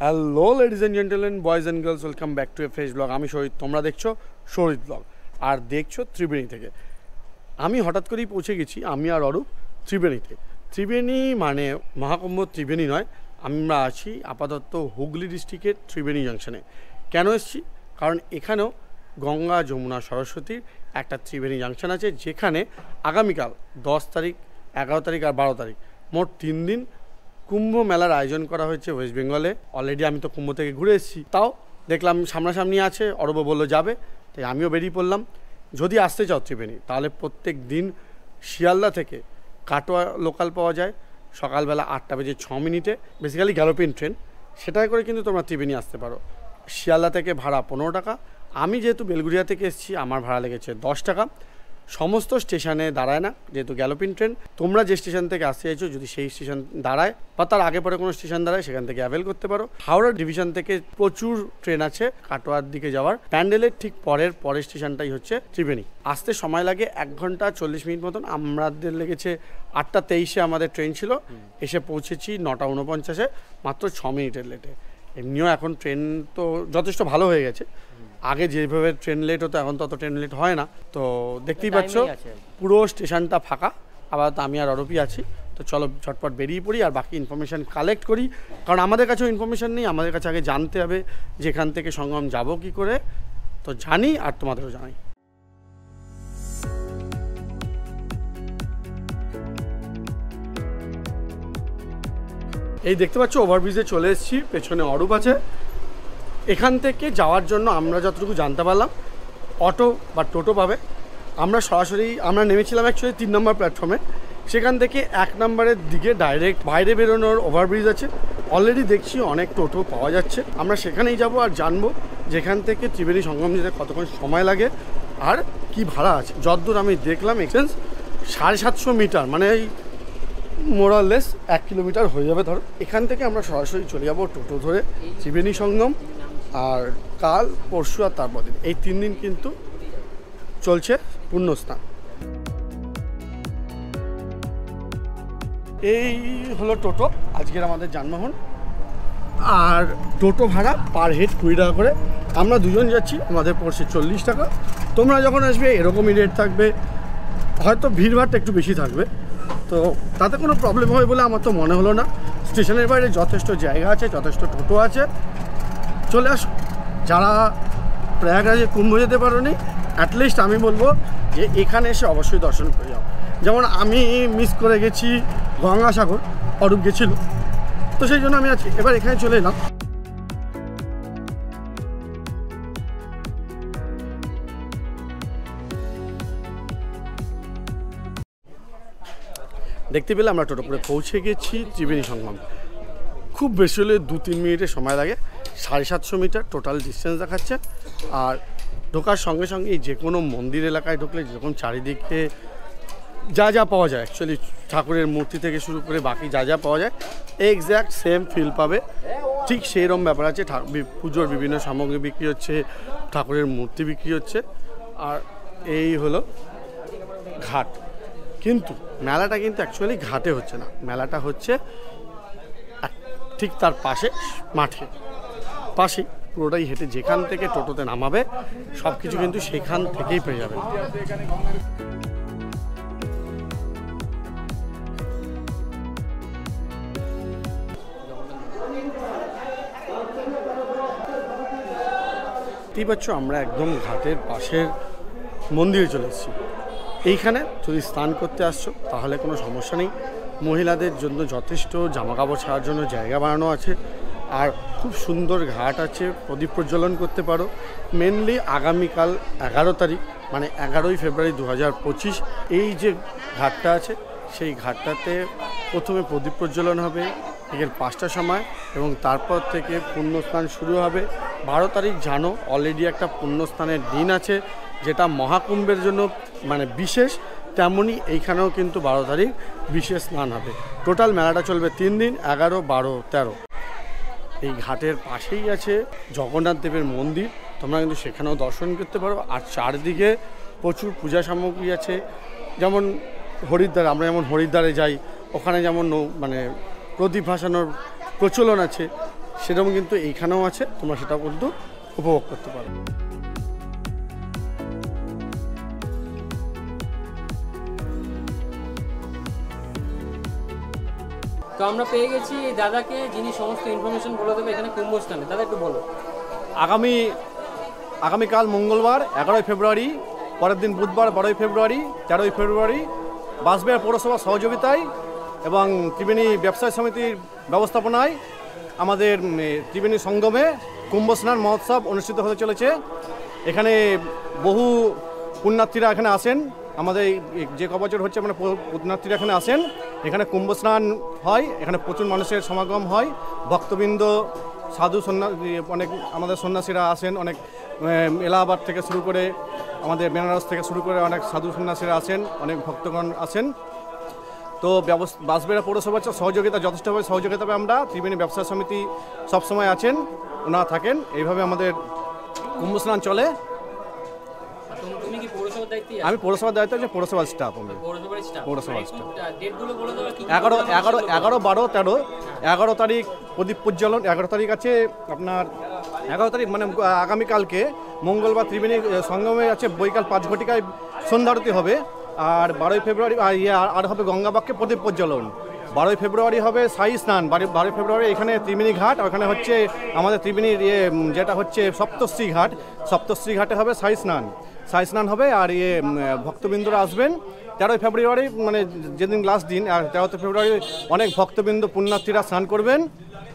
Hello ladies and gentleman, boys and girls, welcome back to a fresh blog. আমি শহীদ, তোমরা দেখছো শহীদ blog আর দেখছো ত্রিবেণী থেকে। আমি হঠাৎ করেই পৌঁছে গেছি, আমি আর অরূপ, ত্রিবেণীতে। ত্রিবেণী মানে মহাকুম্ভ ত্রিবেণী নয়, আমরা আছি আপাতত হুগলি ডিস্ট্রিক্টের ত্রিবেণী জাংশনে। কেন এসেছি? কারণ এখানেও গঙ্গা, যমুনা, সরস্বতীর একটা ত্রিবেণী জাংশন আছে, যেখানে আগামীকাল 10 তারিখ, 11 তারিখ আর 12 তারিখ মোট 3 দিন কুম্ভ মেলার আয়োজন করা হয়েছে ওয়েস্ট বেঙ্গলে। অলরেডি আমি তো কুম্ভ থেকে ঘুরে এসেছি, তাও দেখলাম সামনাসামনি আছে, অরূপ বললো যাবে, তাই আমিও বেরিয়ে পড়লাম। যদি আসতে চাও ত্রিবেণী, তাহলে প্রত্যেক দিন শিয়ালদা থেকে কাটোয়া লোকাল পাওয়া যায় সকালবেলা 8টা বেজে 6 মিনিটে, বেসিক্যালি গ্যালোপিন ট্রেন, সেটাই করে কিন্তু তোমরা ত্রিবেণী আসতে পারো। শিয়ালদা থেকে ভাড়া 15 টাকা। আমি যেহেতু বেলগুড়িয়া থেকে এসেছি, আমার ভাড়া লেগেছে 10 টাকা। সমস্ত স্টেশনে দাঁড়ায় না, যেহেতু গ্যালোপিন ট্রেন। তোমরা যে স্টেশন থেকে আসতে চাইছো, যদি সেই স্টেশন দাঁড়ায় বা তার আগে পরে কোনো স্টেশন দাঁড়ায়, সেখান থেকে অ্যাভেল করতে পারো। হাওড়া ডিভিশন থেকে প্রচুর ট্রেন আছে কাটোয়ার দিকে যাওয়ার। প্যান্ডেলের ঠিক পরের স্টেশনটাই হচ্ছে ত্রিবেণী। আসতে সময় লাগে 1 ঘন্টা 40 মিনিট মতন। আমাদের লেগেছে 8টা 23-এ আমাদের ট্রেন ছিল, এসে পৌঁছেছি 9টা 49-এ, মাত্র 6 মিনিটের লেটে। এমনিও এখন ট্রেন তো যথেষ্ট ভালো হয়ে গেছে, আগে যেভাবে ট্রেন লেট হতো এখন তত ট্রেন লেট হয় না। তো দেখতেই পাচ্ছ পুরো স্টেশনটা ফাঁকা। আবার আমি আর অরূপই আছি, তো চলো ঝটপট বেরিয়ে পড়ি আর বাকি ইনফরমেশান কালেক্ট করি। কারণ আমাদের কাছেও ইনফরমেশান নেই, আমাদের কাছে আগে জানতে হবে যেখান থেকে সঙ্গম যাব কি করে। তো জানি আর তোমাদেরও জানাই। এই দেখতে পাচ্ছ ওভারব্রিজে চলে এসেছি, পেছনে অরূপ আছে। এখান থেকে যাওয়ার জন্য আমরা যতটুকু জানতে পারলাম, অটো বা টোটো পাবে। আমরা নেমেছিলাম অ্যাকচুয়ালি 3 নম্বর প্ল্যাটফর্মে। সেখান থেকে 1 নম্বরের দিকে ডাইরেক্ট বাইরে বেরোনোর ওভারব্রিজ আছে। অলরেডি দেখছি অনেক টোটো পাওয়া যাচ্ছে। আমরা সেখানেই যাব আর জানবো যেখান থেকে ত্রিবেণী সঙ্গম যেতে কতক্ষণ সময় লাগে আর কি ভাড়া আছে। যতদূর আমি দেখলাম এক্সচেঞ্জ 750 মিটার, মানে এই মোরাললেস 1 কিলোমিটার হয়ে যাবে ধরো। এখান থেকে আমরা সরাসরি চলে যাবো টোটো ধরে ত্রিবেণী সঙ্গম। আর কাল, পরশু আর তারপর দিন, এই 3 দিন কিন্তু চলছে পুণ্যস্নান। এই হলো টোটো, আজকের আমাদের যানবাহন। আর টোটো ভাড়া পার হেড 20 টাকা করে। আমরা দুজন যাচ্ছি, আমাদের পড়ছে 40 টাকা। তোমরা যখন আসবে এরকমই রেট থাকবে, হয়তো ভিড়ভাড়টা একটু বেশি থাকবে, তো তাতে কোনো প্রবলেম হবে বলে আমার তো মনে হলো না। স্টেশনের বাইরে যথেষ্ট জায়গা আছে, যথেষ্ট টোটো আছে, চলে আসো। যারা প্রয়াগরাজে কুম্ভ যেতে পারোনি, অ্যাটলিস্ট আমি বলবো যে এখানে এসে অবশ্যই দর্শন করে যাও। যেমন আমি মিস করে গেছি গঙ্গাসাগর, অরূপ গেছিল, তো সেই জন্য আমি আছি। এবার এখানে চলে এলাম। দেখতে পেলে আমরা টোটো করে পৌঁছে গেছি ত্রিবেণী সঙ্গম। খুব বেশি হলে 2-3 মিনিটের সময় লাগে। 750 মিটার টোটাল ডিস্টেন্স দেখাচ্ছে। আর ঢোকার সঙ্গে সঙ্গে যে কোনো মন্দির এলাকায় ঢুকলে যেরকম চারিদিকে যা যা পাওয়া যায়, অ্যাকচুয়ালি ঠাকুরের মূর্তি থেকে শুরু করে বাকি যা যা পাওয়া যায়, এক্স্যাক্ট সেম ফিল পাবে। ঠিক সেইরকম ব্যাপার আছে। পুজোর বিভিন্ন সামগ্রী বিক্রি হচ্ছে, ঠাকুরের মূর্তি বিক্রি হচ্ছে। আর এই হলো ঘাট। কিন্তু মেলাটা কিন্তু অ্যাকচুয়ালি ঘাটে হচ্ছে না, মেলাটা হচ্ছে ঠিক তার পাশে মাঠে পাশেই, পুরোটাই হেঁটে যেখান থেকে টোটোতে নামাবে সব কিছু কিন্তু সেখান থেকেই পেয়ে যাবে। দেখতেই পাচ্ছ আমরা একদম ঘাটের পাশের মন্দিরে চলে এসেছি। এইখানে যদি স্নান করতে আসছো তাহলে কোনো সমস্যা নেই। মহিলাদের জন্য যথেষ্ট জামাকাপড় ছাড়ার জন্য জায়গা বানানো আছে। আর খুব সুন্দর ঘাট আছে, প্রদীপ প্রজ্বলন করতে পারো। মেনলি আগামীকাল 11 তারিখ, মানে 11ই ফেব্রুয়ারি 2025, এই যে ঘাটটা আছে সেই ঘাটটাতে প্রথমে প্রদীপ প্রজ্বলন হবে বিকেল 5টার সময়, এবং তারপর থেকে পুণ্যস্নান শুরু হবে। 12 তারিখ জানো অলরেডি একটা পুণ্যস্নানের দিন আছে, যেটা মহাকুম্ভের জন্য মানে বিশেষ। তেমনই এইখানেও কিন্তু 12 তারিখ বিশেষ স্নান হবে। টোটাল মেলাটা চলবে 3 দিন, 11, 12, 13। এই ঘাটের পাশেই আছে জগন্নাথ দেবের মন্দির, তোমরা কিন্তু সেখানেও দর্শন করতে পারো। আর চারদিকে প্রচুর পূজা সামগ্রী আছে, যেমন হরিদ্বার, আমরা যেমন হরিদ্বারে যাই, ওখানে যেমন মানে প্রদীপ ভাসানোর প্রচলন আছে, সেরকম কিন্তু এইখানেও আছে, তোমরা সেটাও কিন্তু উপভোগ করতে পারো। তো আমরা পেয়ে গেছি এই দাদাকে, যিনি সমস্ত ইনফরমেশন বলে দেবে এখানে কুম্ভস্থানে। দাদা একটু বলো। আগামীকাল মঙ্গলবার 11ই ফেব্রুয়ারি, পরের দিন বুধবার 12ই ফেব্রুয়ারি, 13ই ফেব্রুয়ারি বাঁশবেড়িয়া পৌরসভার সহযোগিতায় এবং ত্রিবেণী ব্যবসায়ী সমিতির ব্যবস্থাপনায় আমাদের ত্রিবেণী সঙ্গমে কুম্ভ স্নান মহোৎসব অনুষ্ঠিত হতে চলেছে। এখানে বহু পুণ্যার্থীরা এখানে আসেন, আমাদের যে কবছর হচ্ছে মানে পুণ্যার্থীরা এখানে আসেন। এখানে কুম্ভ স্নান হয়, এখানে প্রচুর মানুষের সমাগম হয়, ভক্তবৃন্দ, সাধু সন্ন্যাসী, অনেক আমাদের সন্ন্যাসীরা আসেন, অনেক এলাহাবাদ থেকে শুরু করে আমাদের বেনারস থেকে শুরু করে অনেক সাধু সন্ন্যাসীরা আসেন, অনেক ভক্তগণ আসেন। তো বাঁশবেড়িয়া পৌরসভার যথেষ্টভাবে সহযোগিতা পাবে। আমরা ত্রিবেণী ব্যবসা সমিতি সবসময় আছেন, ওনারা থাকেন, এইভাবে আমাদের কুম্ভ স্নান চলে। আমি পৌরসভার দায়িত্ব আছে, পৌরসভার স্টাফ। আমি পৌরসভার স্টাফ। 11, 12, 13। 11 তারিখ প্রদীপ প্রজ্বলন, 11 তারিখ আছে আপনার 11 তারিখ মানে আগামীকালকে মঙ্গলবার ত্রিবেণী সঙ্গমে আছে বৈকাল 5 ঘটিকায় সন্ধ্যা আরতি হবে। আর 12ই ফেব্রুয়ারি আর হবে গঙ্গাবাক্যে প্রদীপ প্রজ্বলন। 12ই ফেব্রুয়ারি হবে সাই স্নান। 12ই ফেব্রুয়ারি এখানে ত্রিবেণী ঘাট, ওখানে হচ্ছে আমাদের ত্রিবেণীর যেটা হচ্ছে সপ্তশ্রী ঘাট, সপ্তশ্রী ঘাটে হবে সাই স্নান হবে। আর ভক্তবৃন্দরা আসবেন। 13ই ফেব্রুয়ারি মানে যেদিন লাস্ট দিন, আর 13 ফেব্রুয়ারি অনেক ভক্তবৃন্দ পুণ্যার্থীরা স্নান করবেন।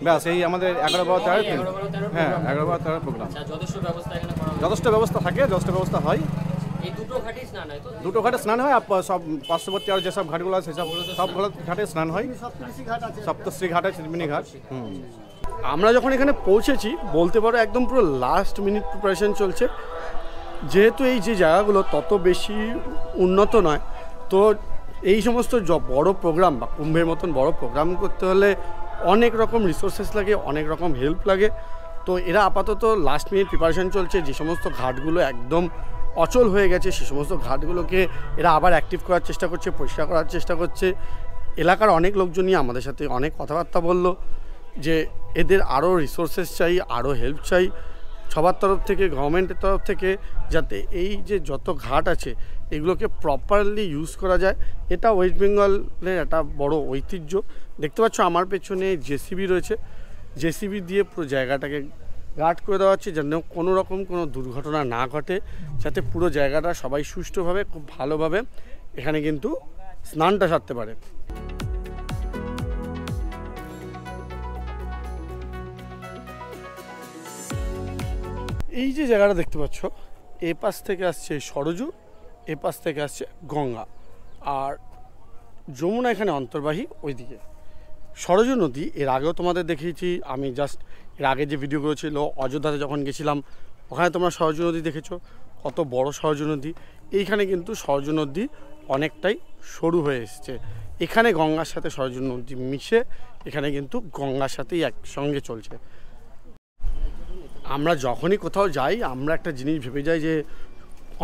ব্যাস এই আমাদের 11, 12, 13। হ্যাঁ, 11, 12, 13 প্রোগ্রাম। যথেষ্ট ব্যবস্থা থাকে, যথেষ্ট ব্যবস্থা হয়। দুটো ঘাটে স্নান হয়, আর সব পার্শ্ববর্তী আর যেসব ঘাটগুলো আছে সবগুলো ঘাটে স্নান হয়। সপ্তশ্রী ঘাট আছে, ত্রিবেণী ঘাট। আমরা যখন এখানে পৌঁছেছি বলতে পারো একদম পুরো লাস্ট মিনিট প্রিপারেশন চলছে। যেহেতু এই যে জায়গাগুলো তত বেশি উন্নত নয়, তো এই সমস্ত বড় প্রোগ্রাম বা কুম্ভের মতন বড় প্রোগ্রাম করতে হলে অনেক রকম রিসোর্সেস লাগে, অনেক রকম হেল্প লাগে। তো এরা আপাতত লাস্ট মিনিট প্রিপারেশন চলছে। যে সমস্ত ঘাটগুলো একদম অচল হয়ে গেছে সে সমস্ত ঘাটগুলোকে এরা আবার অ্যাক্টিভ করার চেষ্টা করছে, পরিষ্কার করার চেষ্টা করছে। এলাকার অনেক লোকজনই আমাদের সাথে অনেক কথাবার্তা বলল যে এদের আরও রিসোর্সেস চাই, আরও হেল্প চাই সবার তরফ থেকে, গভর্নমেন্টের তরফ থেকে, যাতে এই যে যত ঘাট আছে এগুলোকে প্রপারলি ইউজ করা যায়। এটা ওয়েস্ট বেঙ্গলের একটা বড় ঐতিহ্য। দেখতে পাচ্ছ আমার পেছনে জেসিবি রয়েছে, জেসিবি দিয়ে পুরো জায়গাটাকে গার্ড করে দেওয়া হচ্ছে যেন কোনো রকম কোনো দুর্ঘটনা না ঘটে, যাতে পুরো জায়গাটা সবাই সুষ্ঠুভাবে খুব ভালোভাবে এখানে কিন্তু স্নানটা সারতে পারে। এই যে জায়গাটা দেখতে পাচ্ছ, এ পাশ থেকে আসছে সরজু, এ পাশ থেকে আসছে গঙ্গা, আর যমুনা এখানে অন্তর্বাহী ওইদিকে। সরজু নদী এর আগেও তোমাদের দেখিয়েছি আমি, জাস্ট এর আগে যে ভিডিওগুলো ছিল অযোধ্যাতে যখন গেছিলাম ওখানে তোমরা সরজু নদী দেখেছো, কত বড় সরজু নদী। এইখানে কিন্তু সরজু নদী অনেকটাই সরু হয়ে এসছে। এখানে গঙ্গার সাথে সরজু নদী মিশে এখানে কিন্তু গঙ্গার সাথেই একসঙ্গে চলছে। আমরা যখনই কোথাও যাই আমরা একটা জিনিস ভেবে যাই যে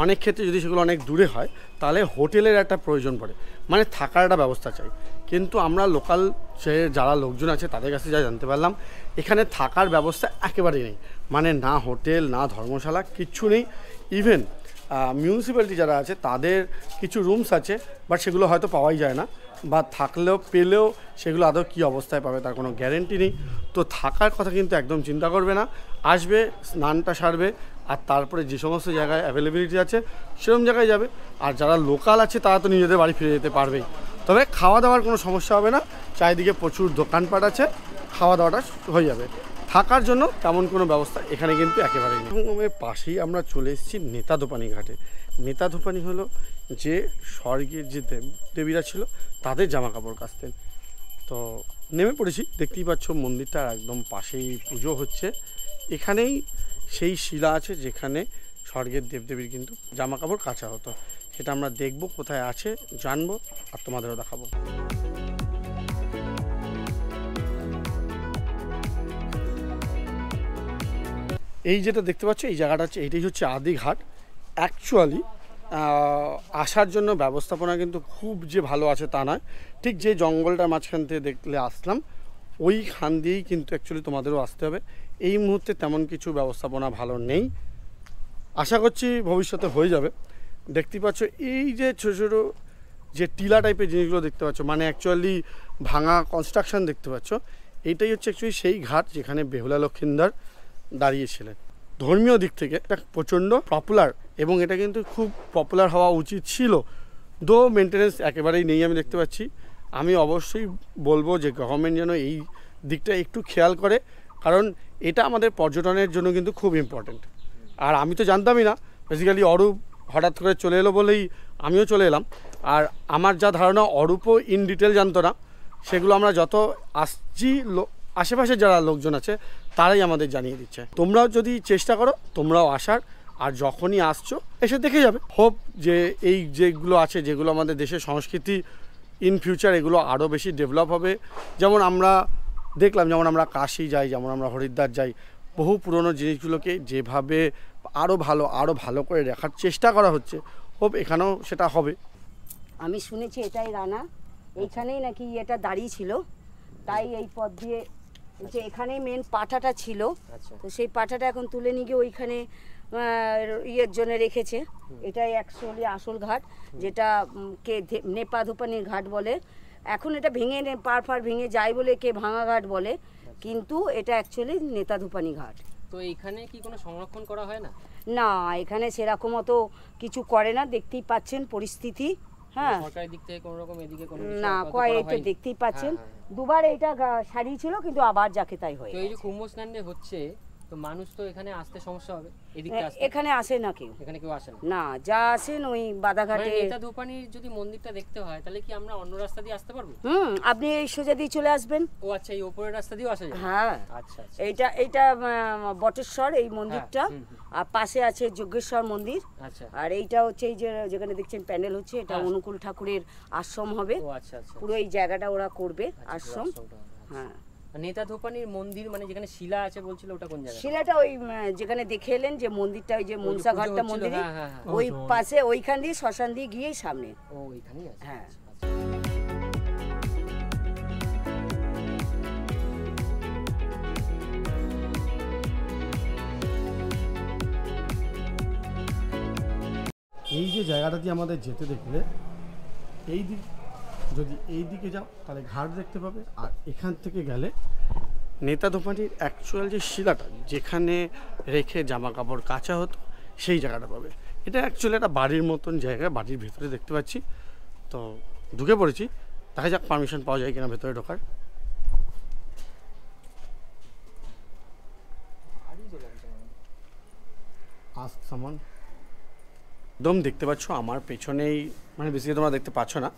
অনেক ক্ষেত্রে যদি সেগুলো অনেক দূরে হয় তাহলে হোটেলের একটা প্রয়োজন পড়ে, মানে থাকার একটা ব্যবস্থা চাই। কিন্তু আমরা লোকাল সে যারা লোকজন আছে তাদের কাছে যা জানতে পারলাম, এখানে থাকার ব্যবস্থা একেবারেই নেই, মানে না হোটেল না ধর্মশালা কিচ্ছু নেই। ইভেন মিউনিসিপ্যালিটি যারা আছে তাদের কিছু রুমস আছে, বাট সেগুলো হয়তো পাওয়াই যায় না, বা থাকলেও পেলেও সেগুলো আদৌ কী অবস্থায় পাবে তার কোনো গ্যারেন্টি নেই। তো থাকার কথা কিন্তু একদম চিন্তা করবে না, আসবে স্নানটা সারবে আর তারপরে যে সমস্ত জায়গায় অ্যাভেলেবিলিটি আছে সেরকম জায়গায় যাবে। আর যারা লোকাল আছে তারা তো নিজেদের বাড়ি ফিরে যেতে পারবেই, তবে খাওয়া দাওয়ার কোনো সমস্যা হবে না। চারিদিকে প্রচুর দোকানপাট আছে, খাওয়া দাওয়াটা হয়ে যাবে। থাকার জন্য তেমন কোনো ব্যবস্থা এখানে কিন্তু একেবারেই নেই। এর পাশেই আমরা চলে এসেছি নেতাধোপানি ঘাটে। নেতাধোপানি হলো যে স্বর্গের যে দেবীরা ছিল তাদের জামা কাপড় কাচতেন। তো নেমে পড়েছি, দেখতেই পাচ্ছ মন্দিরটার একদম পাশেই পুজো হচ্ছে। এখানেই সেই শিলা আছে যেখানে স্বর্গের দেবদেবীর কিন্তু জামা কাপড় কাচা হতো। সেটা আমরা দেখব, কোথায় আছে জানবো আর তোমাদেরও দেখাবো। এই যেটা দেখতে পাচ্ছ এই জায়গাটা হচ্ছে, এইটাই হচ্ছে আদিঘাট। অ্যাকচুয়ালি আসার জন্য ব্যবস্থাপনা কিন্তু খুব যে ভালো আছে তা নয়। ঠিক যে জঙ্গলটার মাঝখান থেকে দেখলে আসলাম ওইখান দিয়েই কিন্তু অ্যাকচুয়ালি তোমাদেরও আসতে হবে। এই মুহূর্তে তেমন কিছু ব্যবস্থাপনা ভালো নেই, আশা করছি ভবিষ্যতে হয়ে যাবে। দেখতেই পাচ্ছ এই যে ছোটো ছোটো যে টিলা টাইপের জিনিসগুলো দেখতে পাচ্ছ, মানে অ্যাকচুয়ালি ভাঙা কনস্ট্রাকশন দেখতে পাচ্ছ, এইটাই হচ্ছে অ্যাকচুয়ালি সেই ঘাট যেখানে বেহুলা লক্ষিন্দর দাঁড়িয়েছিলেন। ধর্মীয় দিক থেকে এটা প্রচণ্ড পপুলার এবং এটা কিন্তু খুব পপুলার হওয়া উচিত ছিল, দো মেনটেনেন্স একেবারেই নেই আমি দেখতে পাচ্ছি। আমি অবশ্যই বলবো যে গভর্নমেন্ট যেন এই দিকটা একটু খেয়াল করে, কারণ এটা আমাদের পর্যটনের জন্য কিন্তু খুব ইম্পর্টেন্ট। আর আমি তো জানতামই না, বেসিক্যালি অরূপ হঠাৎ করে চলে এলো বলেই আমিও চলে এলাম। আর আমার যা ধারণা অরূপও ইন ডিটেল জানতো না, সেগুলো আমরা যত আসছি আশেপাশে যারা লোকজন আছে তারাই আমাদের জানিয়ে দিচ্ছে। তোমরাও যদি চেষ্টা করো তোমরাও আসার, আর যখনই আসছো এসে দেখে যাবে। হোপ যে এই যেগুলো আছে, যেগুলো আমাদের দেশের সংস্কৃতি, ইন ফিউচার এগুলো আরও বেশি ডেভেলপ হবে। যেমন আমরা দেখলাম, যেমন আমরা কাশী যাই, যেমন আমরা হরিদ্বার যাই, বহু পুরনো জিনিসগুলোকে যেভাবে আরও ভালো করে রাখার চেষ্টা করা হচ্ছে, হোপ এখানেও সেটা হবে। আমি শুনেছি এটাই রানা, এইখানেই নাকি এটা দাঁড়িয়ে ছিল, তাই এই পথ দিয়ে যে এখানেই মেন পাঠাটা ছিল, তো সেই পাঠাটা এখন তুলে নিয়ে গিয়ে ওইখানে ইয়ের জন্য রেখেছে। এটাই অ্যাকচুয়ালি আসল ঘাট, যেটা কে নেপা ধোপানির ঘাট বলে। এখন এটা ভেঙে পার ভেঙে যায় বলে কে ভাঙা ঘাট বলে, কিন্তু এটা অ্যাকচুয়ালি নেতা ধোপানি ঘাট। তো এইখানে কি কোনো সংরক্ষণ করা হয় না? না, এখানে সেরকম অত কিছু করে না, দেখতেই পাচ্ছেন পরিস্থিতি। হ্যাঁ, সরকারের দিক থেকে কোনো রকম এদিকে কোনো না কয়, এই তো দেখতেই পাচ্ছেন দুবার এটা সারিয়েছিল, কিন্তু আবার যাকে তাই হয়ে। তো এই যে কুম্ভ স্নান হচ্ছে, তো মানুষ তো এখানে আসতে সমস্যা হবে, এদিকে আসতে এখানে আসে না কেউ, এখানে কেউ আসে না। না, যা আসেন ওই বাদাঘাটে। নেতা ধোপানির যদি মন্দিরটা দেখতে হয় তাহলে কি আমরা অন্য রাস্তা দিয়ে আসতে পারবো? আপনি এই সোজা দিয়ে চলে আসবেন। ও আচ্ছা, এই উপরের রাস্তা দিয়েও আসা যায়? হ্যাঁ, আচ্ছা। এইটা বটেশ্বর এই মন্দিরটা, আর পাশে আছে যজ্ঞেশ্বর মন্দির। আচ্ছা। আর এইটা হচ্ছে এই যে যেখানে দেখছেন প্যান্ডেল হচ্ছে, এটা অনুকূল ঠাকুরের আশ্রম হবে। ও আচ্ছা আচ্ছা, পুরো এই জায়গাটা ওরা করবে আশ্রম। হ্যাঁ, নেতা ধোপানির মন্দির মানে যেখানে শিলা আছে বলছিল, ওটা কোন জায়গা? শিলাটা ওই যেখানে দেখে এলেন যে মন্দিরটা, ওই যে মনসা ঘাটটা মন্দির, ওই পাশে ওইখান দিয়ে শ্মশান দিয়ে গিয়েই সামনে। ও ওইখানেই আছে। হ্যাঁ। এই যে জায়গাটা দিয়ে আমাদের যেতে দেখলে, এই দিক যদি এই দিকে যাও তাহলে ঘাট দেখতে পাবে, আর এখান থেকে গেলে নেতা ধোপানির অ্যাকচুয়াল যে শিলাটা যেখানে রেখে জামা কাপড় কাচা হতো সেই জায়গাটা পাবে। এটা অ্যাকচুয়ালি একটা বাড়ির মতন জায়গা, বাড়ির ভেতরে দেখতে পাচ্ছি। তো ঢুকে পড়েছি, দেখা যাক পারমিশন পাওয়া যায় কিনা ভেতরে ঢোকার। আস্ক সামন। একদম দেখতে পাচ্ছ আমার পেছনেই, মানে বেশি তোমরা দেখতে পাচ্ছ না,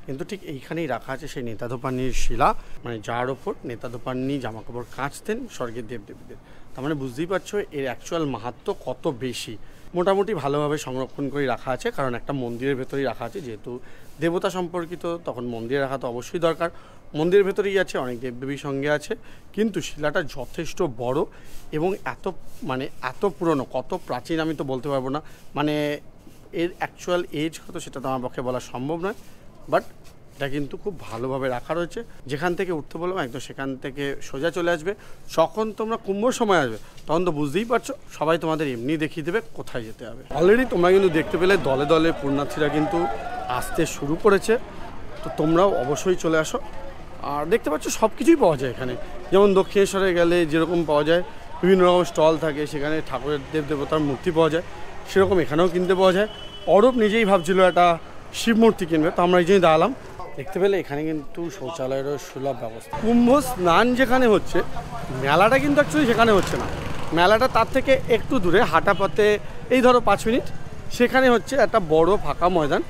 কিন্তু ঠিক এইখানেই রাখা আছে সেই নেতা ধোপানির শিলা, মানে যার ওপর নেতা ধোপানি জামা কাপড় কাচতেন স্বর্গের দেবদেবীদের। তার মানে বুঝতেই পারছো এর অ্যাকচুয়াল মাহাত্ম্য কত বেশি। মোটামুটি ভালোভাবে সংরক্ষণ করে রাখা আছে, কারণ একটা মন্দিরের ভেতরেই রাখা আছে, যেহেতু দেবতা সম্পর্কিত তখন মন্দিরে রাখা তো অবশ্যই দরকার। মন্দিরের ভেতরেই আছে, অনেক দেবদেবীর সঙ্গে আছে, কিন্তু শিলাটা যথেষ্ট বড় এবং এত পুরনো, কত প্রাচীন আমি তো বলতে পারবো না, মানে এর অ্যাকচুয়াল এজ কত সেটা তো আমার পক্ষে বলা সম্ভব নয়, বাট এটা কিন্তু খুব ভালোভাবে রাখা রয়েছে। যেখান থেকে উঠতে বললাম একদম সেখান থেকে সোজা চলে আসবে। যখন তোমরা কুম্ভ সময় আসবে তখন তো বুঝতেই পারছো, সবাই তোমাদের এমনি দেখিয়ে দেবে কোথায় যেতে হবে। অলরেডি তোমরা কিন্তু দেখতে পেলে দলে দলে পুণ্যার্থীরা কিন্তু আসতে শুরু করেছে, তো তোমরাও অবশ্যই চলে আসো। আর দেখতে পাচ্ছ সব কিছুই পাওয়া যায় এখানে, যেমন দক্ষিণেশ্বরে গেলে যেরকম পাওয়া যায়, বিভিন্ন রকম স্টল থাকে, সেখানে ঠাকুরের দেবদেবতার মূর্তি পাওয়া যায়, সেরকম এখানেও কিনতে পাওয়া যায়। অরূপ নিজেই ভাবছিল একটা শিব মূর্তি কিনবে, তো আমরা এই জন্যই দাঁড়ালাম। দেখতে পেলে এখানে কিন্তু শৌচালয়েরও সুলভ ব্যবস্থা। কুম্ভ স্নান যেখানে হচ্ছে, মেলাটা কিন্তু অ্যাকচুয়ালি সেখানে হচ্ছে না, মেলাটা তার থেকে একটু দূরে হাঁটা পথে, এই ধরো 5 মিনিট, সেখানে হচ্ছে একটা বড় ফাঁকা ময়দান,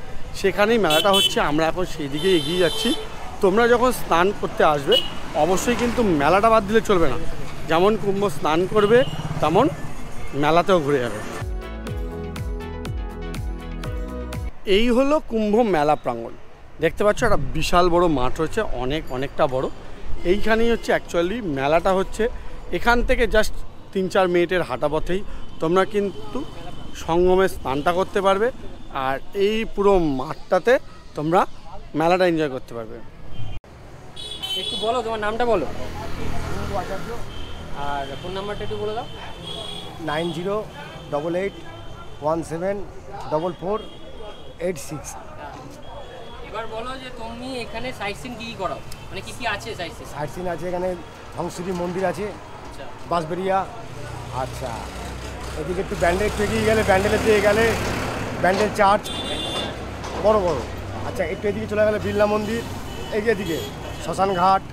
সেখানেই মেলাটা হচ্ছে। আমরা এখন সেই দিকে এগিয়ে যাচ্ছি। তোমরা যখন স্নান করতে আসবে অবশ্যই কিন্তু মেলাটা বাদ দিলে চলবে না, যেমন কুম্ভ স্নান করবে তেমন মেলাতেও ঘুরে যাবে। এই হলো কুম্ভ মেলা প্রাঙ্গণ, দেখতে পাচ্ছ একটা বিশাল বড় মাঠ রয়েছে, অনেকটা বড়। এইখানেই হচ্ছে অ্যাকচুয়ালি মেলাটা হচ্ছে। এখান থেকে জাস্ট 3-4 মিনিটের হাঁটা পথেই তোমরা কিন্তু সঙ্গমে স্নানটা করতে পারবে, আর এই পুরো মাঠটাতে তোমরা মেলাটা এনজয় করতে পারবে। একটু বলো তোমার নামটা বলো আর ফোন নাম্বারটা একটু বলে দাও। 9088174486। এবার বলো যে তুমি এখানে সাইট সিন কী কী করাও, মানে কী কী আছে সাইট সিন? সাইট সিন আছে এখানে, ধ্বংসুরি মন্দির আছে, আচ্ছা বাঁশবেড়িয়া। আচ্ছা, এদিকে একটু ব্যান্ডেল একটু এগিয়ে গেলে, ব্যান্ডেলের দিকে গেলে ব্যান্ডেল চার্চ বড় বড়। আচ্ছা, একটু এদিকে চলে গেলে বিড়লা মন্দির, এদিকে শ্মশান ঘাট,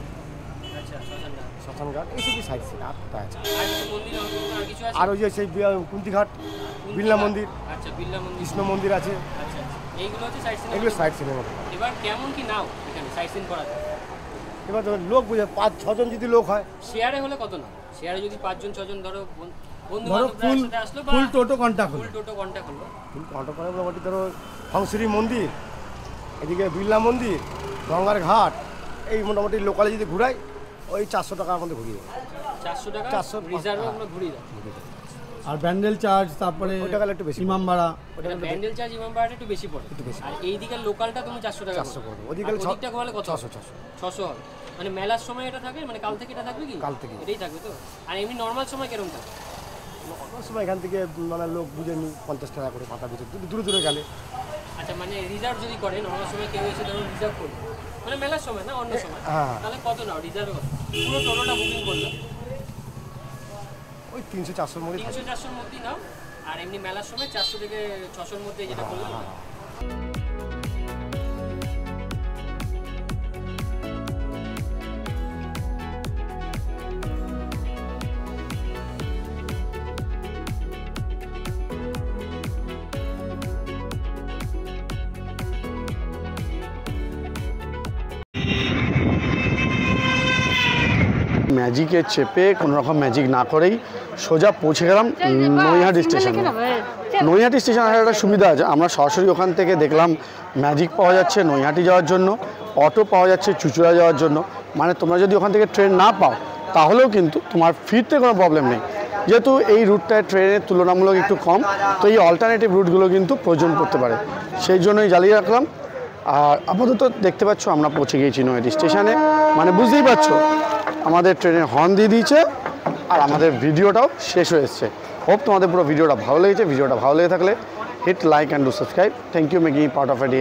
আচ্ছা শ্মশান ঘাট, এইসবই সাইট সিন। আর কোথায় আছে? আর কিছু মন্দির আর কিছু আছে? আর ওই যে সেই কুন্তিঘাট, বিড়লা মন্দির, আচ্ছা বিড়লা মন্দির, কৃষ্ণ মন্দির আছে, আচ্ছা এইগুলো হচ্ছে সাইট সিন। এগুলো সাইট সিনের মতো। এবার কেমন কি নাও এখানে সাইট সিন করাতে? এবার তো লোক বুঝে 5-6 জন যদি লোক হয়, শেয়ারে হলে কত নাও? শেয়ারে যদি 5 জন 6 জন ধরো বন্ধু ধরো বান্ধবরা একসাথে আসলো বা ফুল টোটো কন্ট্যাক্ট হলো, ফুল টোটো কন্ট্যাক্ট হলো, ফুল কন্ট্রোল করে মোটামুটি ধরো ধ্বংসুরি মন্দির, এদিকে বিড়লা মন্দির, গঙ্গার ঘাট, এই মোটামুটি লোকালে যদি ঘুরাই ওই 400 টাকার মধ্যে ঘুরিয়ে দেবো। 400 টাকা 400 রিজার্ভে আমরা ঘুরিয়ে দাও। আর ব্যান্ডেল চার্জ, তারপরে ওইটা গেলে একটু বেশি ইমাম ভাড়া, ওটা গেলে ব্যান্ডেল চার্জ ইমাম ভাড়াটা একটু বেশি পড়ে, আর এই দিকের লোকালটা তুমি 400 টাকা 400 করবে। করবো। ওদিকে আর গেলে ওদিকটা গেলে কত? 600। 600 হবে। মানে মেলার সময় এটা থাকে, মানে কাল থেকে এটা থাকবে কি? কাল থেকে। এটাই থাকবে তো। আর এমনি নর্মাল সময় কিরকম থাকে? অন্য সময় এখান থেকে মানে লোক বুঝে নি 50 টাকা করে পাতা পিছু, দূরে দূরে গেলে। আচ্ছা, মানে রিজার্ভ যদি করে, নর্মাল সময় কেউ এসে ধরুন রিজার্ভ করবে, মানে মেলার সময় না অন্য সময়, হ্যাঁ। তাহলে কত নাও রিজার্ভে? কত? পুরো টোটোটা বুকিং করলো ওই 300-400 মধ্যে থাকে। 300-400 মধ্যেই নাও, আর এমনি মেলার সময় 400 থেকে 600-র মধ্যে যেটা করলো। ম্যাজিকে চেপে কোনো রকম ম্যাজিক না করেই সোজা পৌঁছে গেলাম নৈহাটি স্টেশনে। নৈহাটি স্টেশন আসার একটা সুবিধা আছে, আমরা সরাসরি ওখান থেকে দেখলাম ম্যাজিক পাওয়া যাচ্ছে নৈহাটি যাওয়ার জন্য, অটো পাওয়া যাচ্ছে চুঁচুড়া যাওয়ার জন্য। মানে তোমরা যদি ওখান থেকে ট্রেন না পাও তাহলেও কিন্তু তোমার ফিরতে কোনো প্রবলেম নেই, যেহেতু এই রুটটায় ট্রেনের তুলনামূলক একটু কম, তো এই অল্টারনেটিভ রুটগুলো কিন্তু প্রয়োজন পড়তে পারে, সেই জন্যই জ্বালিয়ে রাখলাম। আর আপাতত দেখতে পাচ্ছ আমরা পৌঁছে গিয়েছি নৈহাটি স্টেশনে, মানে বুঝতেই পারছো আমাদের ট্রেনের হর্ন দিয়ে দিয়েছে আর আমাদের ভিডিওটাও শেষ হয়ে এসছে। হোপ তোমাদের পুরো ভিডিওটা ভালো লেগেছে। ভিডিওটা ভালো লেগে থাকলে hit like and do subscribe. Thank you making part of a day.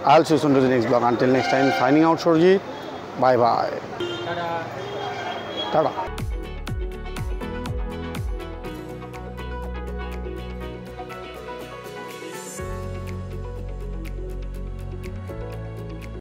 I will see you soon to the next blog. Until next time, signing out Sarajit. Bye bye, tata.